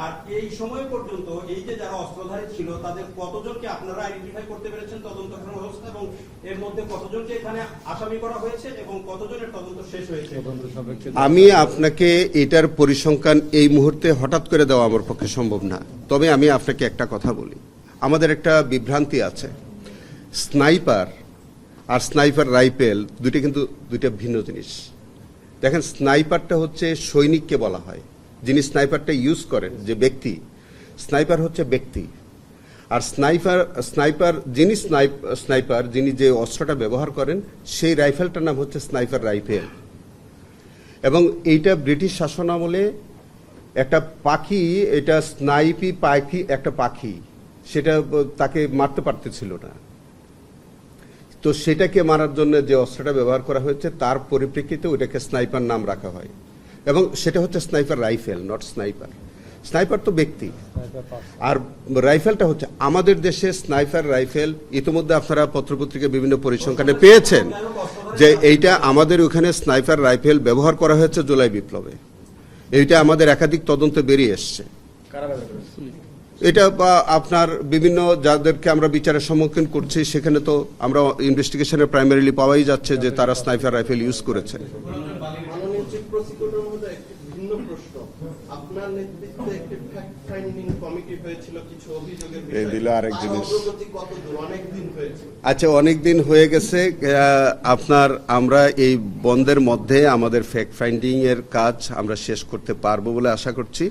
আর এই সময় পর্যন্ত এই যে যারা অস্ত্রধারী ছিল তাদের কতজনকে আপনারা আইডেন্টিফাই করতে পেরেছেন তদন্ত ব্যবস্থা, এবং এর মধ্যে কতজনকে এখানে আসামি করা হয়েছে এবং কতজনের তদন্ত শেষ হয়েছে? আমি আপনাকে এটার পরিসংখ্যান এই মুহূর্তে হঠাৎ করে দেওয়া আমার পক্ষে সম্ভব না। তবে আমি আপনাকে একটা কথা বলি, আমাদের একটা বিভ্রান্তি আছে। স্নাইপার আর স্নাইপার রাইফেল কিন্তু দুইটা ভিন্ন জিনিস। দেখেন, স্নাইপারটা হচ্ছে সৈনিককে বলা হয়, যিনি স্নাইপারটা ইউজ করেন যে ব্যক্তি, স্নাইপার হচ্ছে ব্যক্তি। আর স্নাইপার যিনি যে অস্ত্রটা ব্যবহার করেন সেই রাইফেলটার নাম হচ্ছে স্নাইপার রাইফেল। এবং এইটা ব্রিটিশ শাসনামলে একটা পাখি, এটা একটা পাখি, সেটা তাকে মারতে পারতেছিল না। তো সেটাকে মারার জন্য যে অস্ত্রটা ব্যবহার করা হয়েছে তার পরিপ্রেক্ষিতে ওইটাকে স্নাইপার নাম রাখা হয়, এবং সেটা হচ্ছে sniper rifle, not sniper. Sniper তো ব্যক্তি, আর রাইফেলটা হচ্ছে আমাদের দেশে স্নাইপার রাইফেল। ইতিমধ্যে আপনারা পত্রপত্রিকা বিভিন্ন পরিসংখ্যানে পেয়েছেন যে এইটা আমাদের ওখানে স্নাইপার রাইফেল ব্যবহার করা হয়েছে জুলাই বিপ্লবে। এইটা আমাদের একাধিক তদন্তে বেরিয়ে এসছে। এটা বা আপনার বিভিন্ন যাদেরকে আমরা বিচারের সম্মুখীন করছি সেখানে তো আমরা ইনভেস্টিগেশনে প্রাইমারিলি পাওয়াই যাচ্ছে যে তারা স্নাইপার রাইফেল ইউজ করেছে। মাননীয় চিফ প্রসিকিউটর মহোদয়, একটি ভিন্ন প্রশ্ন। আপনার নেতৃত্বে একটি ফ্যাক্ট ফাইন্ডিং কমিটি হয়েছিল কিছু অভিযোগের বিষয়ে, আরেক জিনিস অগ্রগতি কতদূর? অনেক দিন হয়েছে। আচ্ছা, অনেক দিন হয়ে গেছে। আমরা এই বন্ধের মধ্যে আমাদের ফ্যাক্ট ফাইন্ডিং এর কাজ আমরা শেষ করতে পারবো বলে আশা করছি,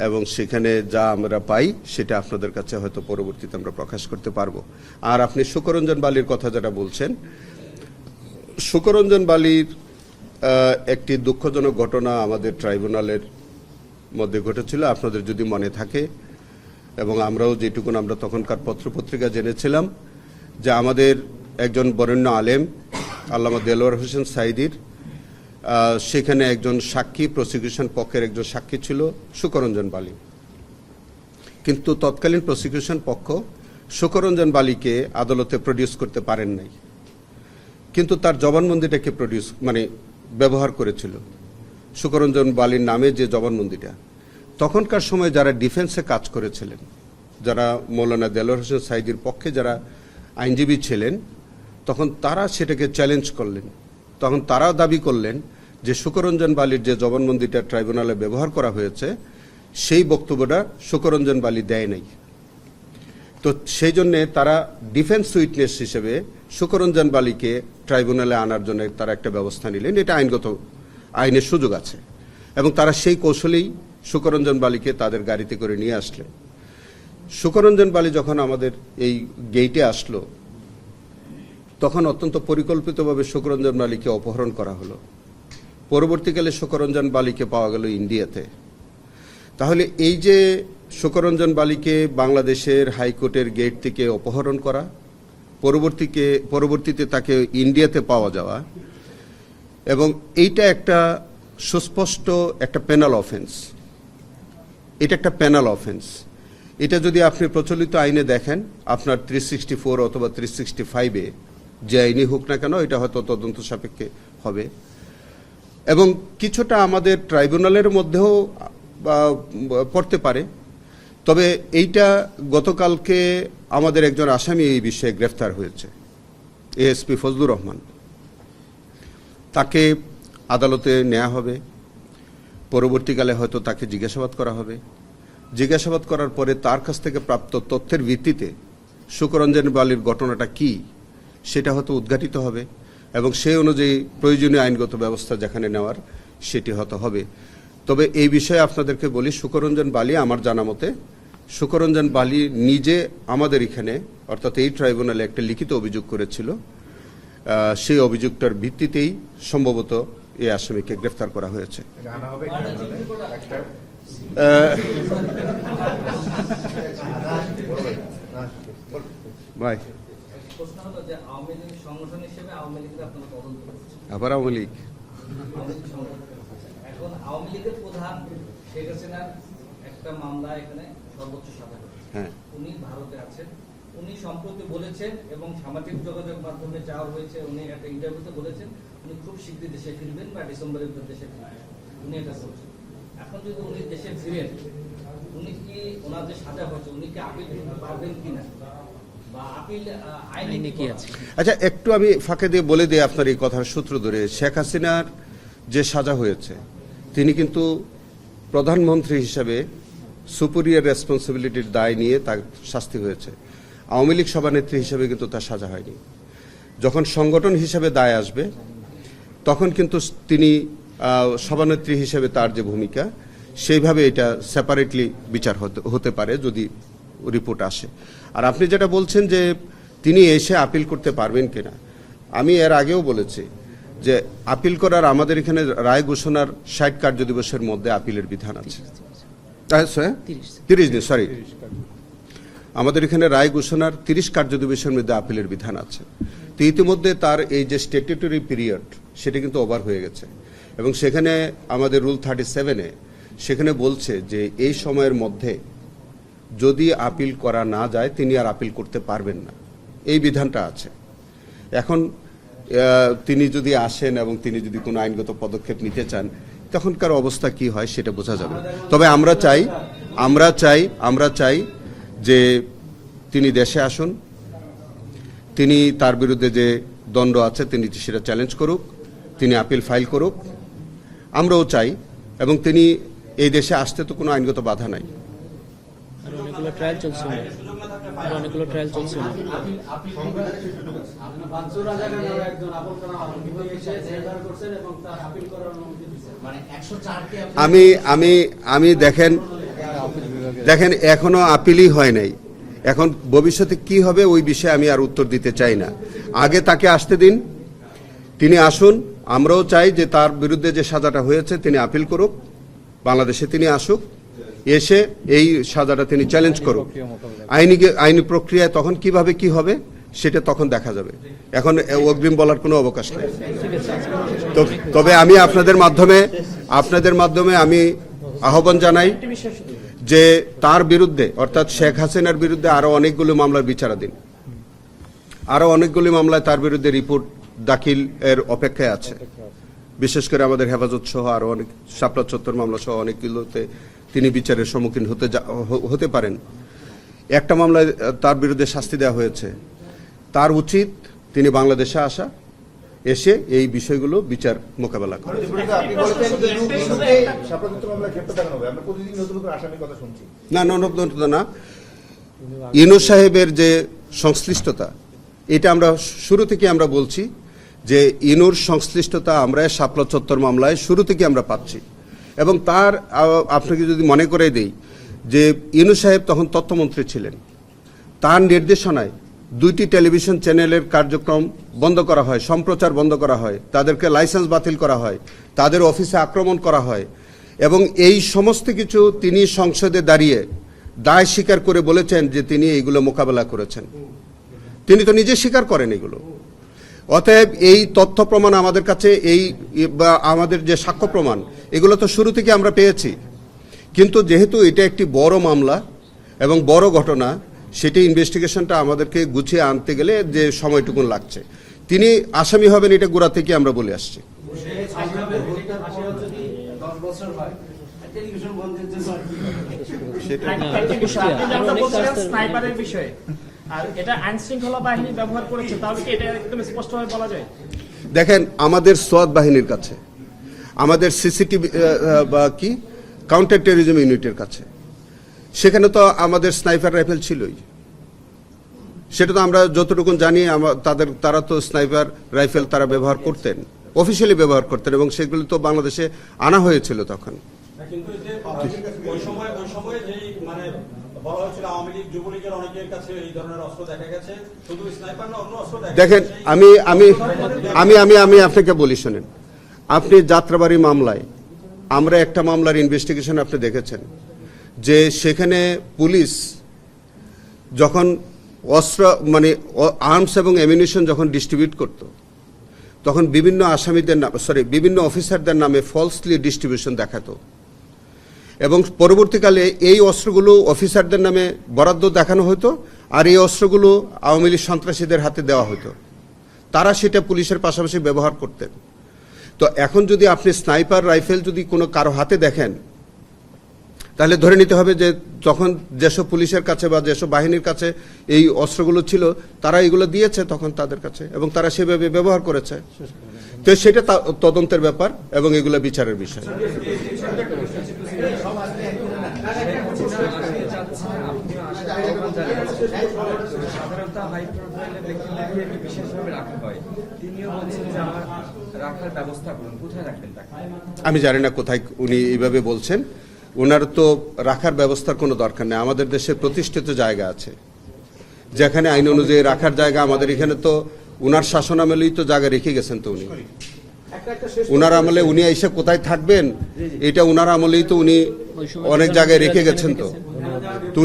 এবং সেখানে যা আমরা পাই সেটা আপনাদের কাছে হয়তো পরবর্তীতে আমরা প্রকাশ করতে পারবো। আর আপনি শুকরঞ্জন বালির কথা যেটা বলছেন, শুকরঞ্জন বালির একটি দুঃখজনক ঘটনা আমাদের ট্রাইব্যুনালের মধ্যে ঘটেছিল, আপনাদের যদি মনে থাকে, এবং আমরাও যেটুকুন আমরা তখনকার পত্রপত্রিকা জেনেছিলাম যে আমাদের একজন বরেণ্য আলেম আল্লামা দেলোয়ার হোসেন সাইদির সেখানে একজন সাক্ষী, প্রসিকিউশন পক্ষের একজন সাক্ষী ছিল শুকরঞ্জন বালি। কিন্তু তৎকালীন প্রসিকিউশন পক্ষ শুকরঞ্জন বালিকে আদালতে প্রডিউস করতে পারেন নাই, কিন্তু তার জবানবন্দিটাকে ব্যবহার করেছিল। শুকরঞ্জন বালির নামে যে জবানবন্দিটা, তখনকার সময় যারা ডিফেন্সে কাজ করেছিলেন, যারা মৌলানা দেলোয়ার হোসেন সাইদির পক্ষে যারা আইনজীবী ছিলেন, তখন তারা সেটাকে চ্যালেঞ্জ করলেন। তখন তারা দাবি করলেন যে শুকরঞ্জন বালির যে জবানবন্দিটা ট্রাইব্যুনালে ব্যবহার করা হয়েছে সেই বক্তব্যটা শুকরঞ্জন বালি দেয় নাই। তো সেই জন্যে তারা ডিফেন্স উইটনেস হিসেবে শুকরঞ্জন বালিকে ট্রাইব্যুনালে আনার জন্য তারা একটা ব্যবস্থা নিলেন। এটা আইনের সুযোগ আছে, এবং তারা সেই কৌশলেই শুকরঞ্জন বালিকে তাদের গাড়িতে করে নিয়ে আসলেন। শুকরঞ্জন বালি যখন আমাদের এই গেইটে আসলো, তখন অত্যন্ত পরিকল্পিতভাবে শুকরঞ্জন বালিকে অপহরণ করা হলো। পরবর্তীকালে শুকরঞ্জন বালিকে পাওয়া গেল ইন্ডিয়াতে। তাহলে এই যে শুকরঞ্জন বালিকে বাংলাদেশের হাইকোর্টের গেট থেকে অপহরণ করা, পরবর্তীতে তাকে ইন্ডিয়াতে পাওয়া যাওয়া, এবং এইটা একটা সুস্পষ্ট একটা পেনাল অফেন্স। এটা একটা পেনাল অফেন্স। এটা যদি আপনি প্রচলিত আইনে দেখেন, আপনার 364 অথবা 365-এ যে আইনই হোক না কেন, এটা হয়তো তদন্ত সাপেক্ষে হবে, এবং কিছুটা আমাদের ট্রাইব্যুনালের মধ্যেও পড়তে পারে। তবে এইটা গতকালকে আমাদের একজন আসামি এই বিষয়ে গ্রেফতার হয়েছে, এএসপি ফজলুর রহমান। তাকে আদালতে নেওয়া হবে, পরবর্তীকালে হয়তো তাকে জিজ্ঞাসাবাদ করা হবে। জিজ্ঞাসাবাদ করার পরে তার কাছ থেকে প্রাপ্ত তথ্যের ভিত্তিতে শুকরঞ্জন বালির ঘটনাটা কি সেটা হয়তো উদ্ঘাটিত হবে, এবং সেই অনুযায়ী প্রয়োজনীয় আইনগত ব্যবস্থা যেখানে নেওয়ার সেটি হয়তো হবে। তবে এই বিষয়ে আপনাদেরকে বলি, শুকরঞ্জন বালি, আমার জানা মতে শুকরঞ্জন বালি নিজে আমাদের এখানে অর্থাৎ এই ট্রাইব্যুনালে একটা লিখিত অভিযোগ করেছিল। সেই অভিযোগটার ভিত্তিতেই সম্ভবত এই আসামিকে গ্রেফতার করা হয়েছে। ভাই, প্রশ্ন হলো যে আওয়ামী লীগ সংগঠন হিসেবে আওয়ামী লীগের আপনারা তদন্ত করছেন, আবার আওয়ামী লীগ। এখন আওয়ামী লীগের প্রধান শেখ হাসিনার একটা মামলা এখানে সর্বোচ্চ সাজা করেছে। হ্যাঁ, উনি ভারতে আছেন। উনি সম্প্রতি বলেছেন, এবং সামাজিক যোগাযোগ মাধ্যমে চাওয়া হয়েছে, উনি একটা ইন্টারভিউতে বলেছেন উনি খুব শীঘ্রই দেশে ফিরবেন বা ডিসেম্বরের দেশে ফিরবেন, উনি এটা বলছেন। এখন যদি উনি দেশে ফিরেন, উনি কি ওনার যে সাজা হয়েছে উনি কি আপিল করতে পারবেন কিনা, বা আপিল আইনে কি আছে? আচ্ছা, একটু আমি ফাঁকে দিয়ে বলে দিই আপনার এই কথার সূত্র ধরে। শেখ হাসিনার যে সাজা হয়েছে, তিনি কিন্তু প্রধানমন্ত্রী হিসাবে সুপিরিয়র রেসপন্সিবিলিটির দায় নিয়ে তার শাস্তি হয়েছে। আওয়ামী লীগ সভানেত্রী হিসেবে কিন্তু তার সাজা হয়নি। যখন সংগঠন হিসেবে দায় আসবে, তখন কিন্তু তিনি সভানেত্রী হিসেবে তার যে ভূমিকা, সেইভাবে এটা সেপারেটলি বিচার হতে পারে যদি রিপোর্ট আসে। আর আপনি যেটা বলছেন যে তিনি এসে আপিল করতে পারবেন কিনা, আমি এর আগেও বলেছি যে আপিল করার আমাদের এখানে রায় ঘোষণার 60 কার্যদিবসের মধ্যে আপিলের বিধান আছে। 30 দিন, সরি, আমাদের এখানে রায় ঘোষণার 30 কার্যদিবসের মধ্যে আপিলের বিধান আছে। তো ইতিমধ্যে তার এই যে স্ট্যাটুটরি পিরিয়ড, সেটা কিন্তু ওভার হয়ে গেছে, এবং সেখানে আমাদের রুল 37-এ সেখানে বলছে যে এই সময়ের মধ্যে যদি আপিল করা না যায় তিনি আর আপিল করতে পারবেন না, এই বিধানটা আছে। এখন তিনি যদি আসেন এবং তিনি যদি কোনো আইনগত পদক্ষেপ নিতে চান, তখনকার অবস্থা কি হয় সেটা বোঝা যাবে। তবে আমরা চাই যে তিনি দেশে আসুন, তিনি তার বিরুদ্ধে যে দণ্ড আছে তিনি সেটা চ্যালেঞ্জ করুক, তিনি আপিল ফাইল করুক, আমরাও চাই, এবং তিনি এই দেশে আসতে তো কোনো আইনগত বাধা নাই। অনেকগুলো ট্রায়াল চলছে, বানসুর রাজা নামে একজন আপন করা আরোপী হয়েছে, জেলহাজত করছেন এবং তার আপিল করার অনুমতি দিয়েছেন। মানে 104 কে আমি দেখেন এখনো আপিলই হয় নাই। এখন ভবিষ্যতে কি হবে ওই বিষয়ে আমি আর উত্তর দিতে চাই না। আগে তাকে আসতে দিন, তিনি আসুন। আমরাও চাই যে তার বিরুদ্ধে যে সাজাটা হয়েছে তিনি আপিল করুক, বাংলাদেশে তিনি আসুক, এসে এই সাজাটা তিনি চ্যালেঞ্জ করুক। আইনি প্রক্রিয়ায় তখন কিভাবে কি হবে সেটা তখন দেখা যাবে। এখন অগ্রিম বলার কোনো অবকাশ নেই। তবে আমি আপনাদের মাধ্যমে আমি আহ্বান জানাই যে তার বিরুদ্ধে, অর্থাৎ শেখ হাসিনার বিরুদ্ধে আরো অনেকগুলো মামলার বিচারাধীন, আরো অনেকগুলি মামলায় তার বিরুদ্ধে রিপোর্ট দাখিল এর অপেক্ষায় আছে। বিশেষ করে আমাদের হেফাজত সহ আরো অনেক, শাপলা চত্বর মামলা সহ অনেকগুলোতে তিনি বিচারের সম্মুখীন হতে পারেন। একটা মামলায় তার বিরুদ্ধে শাস্তি দেওয়া হয়েছে। তার উচিত তিনি বাংলাদেশে আসা, এসে এই বিষয়গুলো বিচার মোকাবেলা করে। না, ইনু সাহেবের যে সংশ্লিষ্টতা, এটা আমরা শুরু থেকে আমরা বলছি যে ইনুর সংশ্লিষ্টতা আমরা শাপলা চত্বর মামলায় শুরু থেকে আমরা পাচ্ছি। এবং তার আপনাকে যদি মনে করে দেই যে ইনু সাহেব তখন তথ্যমন্ত্রী ছিলেন, তার নির্দেশনায় 2টি টেলিভিশন চ্যানেলের কার্যক্রম বন্ধ করা হয়, সম্প্রচার বন্ধ করা হয়, তাদেরকে লাইসেন্স বাতিল করা হয়, তাদের অফিসে আক্রমণ করা হয়, এবং এই সমস্ত কিছু তিনি সংসদে দাঁড়িয়ে দায় স্বীকার করে বলেছেন যে তিনি এইগুলো মোকাবেলা করেছেন। তিনি তো নিজে স্বীকার করেন এগুলো। অতএব এই তথ্য প্রমাণ আমাদের কাছে, এই আমাদের যে সাক্ষ্য প্রমাণ, এগুলো তো শুরু থেকে আমরা পেয়েছি। কিন্তু যেহেতু এটা একটি বড় মামলা এবং বড় ঘটনা, সেটি ইনভেস্টিগেশনটা আমাদেরকে গুছিয়ে আনতে গেলে যে সময়টুকুন লাগছে, তিনি আসামি হবেন এটা গোড়া থেকে আমরা বলে আসছি। স্নাইপারের বিষয়ে আর এটা আইন শৃঙ্খলা বাহিনী ব্যবহার করেছে, তাহলে কি এটা একদম স্পষ্টভাবে বলা যায়? দেখেন, আমাদের সোয়াত বাহিনীর কাছে, আমাদের সিসিটিভি বা কি কাউন্টার টেরোরিজম ইউনিটের কাছে, সেখানে তো আমাদের স্নাইপার রাইফেল ছিলই। সেটা তো আমরা যতটুকু জানি, তারা তো স্নাইপার রাইফেল তারা ব্যবহার করতেন, অফিসিয়ালি ব্যবহার করতেন, এবং সেগুলো তো বাংলাদেশে আনা হয়েছিল তখন। কিন্তু ওই সময় যেই মানে বলা হয়েছিল আওয়ামী লীগ যুবলীগের অনেকের কাছে এই ধরনের অস্ত্র দেখা গেছে, শুধু স্নাইপার না অন্য অস্ত্র দেখা গেছে। দেখেন, আমি আপনাকে বলি, শোনেন, আপনি যাত্রাবাড়ি মামলায় আমরা একটা মামলার ইনভেস্টিগেশন আপনি দেখেছেন যে সেখানে পুলিশ যখন অস্ত্র মানে আর্মস এবং অ্যামিনিশন যখন ডিস্ট্রিবিউট করত, তখন বিভিন্ন আসামিদের নামে, বিভিন্ন অফিসারদের নামে ফলসলি ডিস্ট্রিবিউশন দেখাতো, এবং পরবর্তীকালে এই অস্ত্রগুলো অফিসারদের নামে বরাদ্দ দেখানো হতো, আর এই অস্ত্রগুলো আওয়ামী লীগ সন্ত্রাসীদের হাতে দেওয়া হতো। তারা সেটা পুলিশের পাশাপাশি ব্যবহার করতেন। তো এখন যদি আপনি স্নাইপার রাইফেল যদি কোনো কারো হাতে দেখেন, তাহলে ধরে নিতে হবে যে তখন যেসব পুলিশের কাছে বা যেসব বাহিনীর কাছে এই অস্ত্রগুলো ছিল তারা এগুলো দিয়েছে তখন তাদের কাছে এবং তারা সেভাবে ব্যবহার করেছে। তো সেটা তদন্তের ব্যাপার এবং এগুলো বিচারের বিষয়। সাধারণত হাই প্রোফাইলের ব্যক্তিদেরকে বিশেষভাবে রাখা হয়, তিনিও বলছেন যে আমার রাখার ব্যবস্থা করুন, কোথায় রাখবেন তাকে? আমি জানি না কোথায় উনি এইভাবে বলছেন। ওনার তো রাখার ব্যবস্থার কোনো দরকার নেই। আমাদের দেশে প্রতিষ্ঠিত জায়গা আছে যেখানে আইন অনুযায়ী রাখার জায়গা। আমাদের এখানে তো উনার শাসনামলেই তো জায়গা রেখে গেছেন। তো উনি উনার আমলে উনি এসে কোথায় থাকবেন এটা উনার আমলেই তো উনি অনেক জায়গায় রেখে গেছেন। তো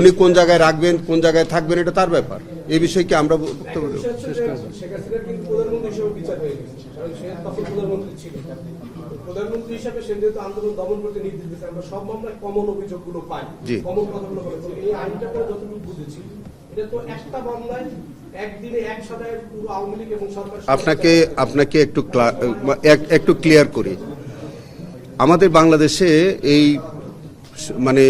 উনি কোন জায়গায় রাখবেন কোন জায়গায় থাকবেন এটা তার ব্যাপার। এই বিষয়ে কি আমরা বক্তব্য দেব? প্রধানমন্ত্রী হিসাবে সে যেহেতু আন্দোলন দমন করতে নির্দেশ দিয়েছে, আমরা সব মামলায় কমন অভিযোগগুলো পাই, কমন কথাগুলো বলে। এই আইনটা করে যতটুকু বুঝেছি এটা তো একটা মামলায় একদিনে এক সাজায় পুরো আওয়ামী লীগ এবং সরকার। আপনাকে একটু ক্লিয়ার করি। আমাদের বাংলাদেশে এই মানে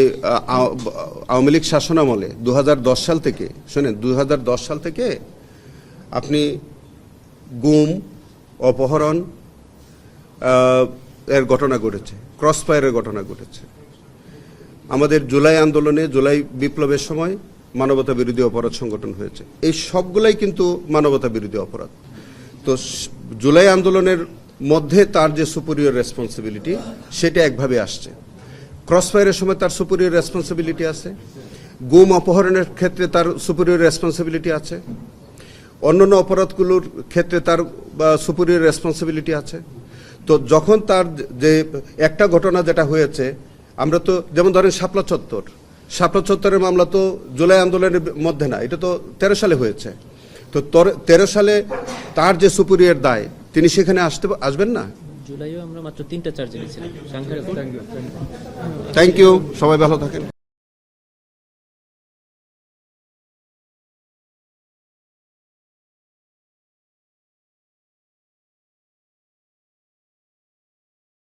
আওয়ামী লীগ শাসনামলে 2010 সাল থেকে শোনেন 2010 সাল থেকে আপনি গুম, অপহরণ এর ঘটনা ঘটেছে, ক্রস ফায়ারের ঘটনা ঘটেছে। আমাদের জুলাই আন্দোলনে, জুলাই বিপ্লবের সময় মানবতা বিরোধী অপরাধ সংগঠন হয়েছে। এই সবগুলাই কিন্তু মানবতা বিরোধী অপরাধ। তো জুলাই আন্দোলনের মধ্যে তার যে সুপিরিয়র রেসপন্সিবিলিটি সেটা একভাবে আসছে। ক্রস ফায়ারের সময় তার সুপিরিয়র রেসপন্সিবিলিটি আছে, গুম অপহরণের ক্ষেত্রে তার সুপিরিয়র রেসপন্সিবিলিটি আছে, অন্যান্য অপরাধগুলোর ক্ষেত্রে তার সুপিরিয়র রেসপন্সিবিলিটি আছে। তো যখন তার যে একটা ঘটনা যেটা হয়েছে, আমরা তো যেমন ধরেন শাপলা চত্বরের মামলা তো জুলাই আন্দোলনের মধ্যে না, এটা তো 13 সালে হয়েছে। তো 13 সালে তার যে সুপিরিয়র দায় তিনি সেখানে আসবেন না। জুলাইও আমরা মাত্র 3টা চার্জ এনেছিলাম। থ্যাংক ইউ, সবাই ভালো থাকেন।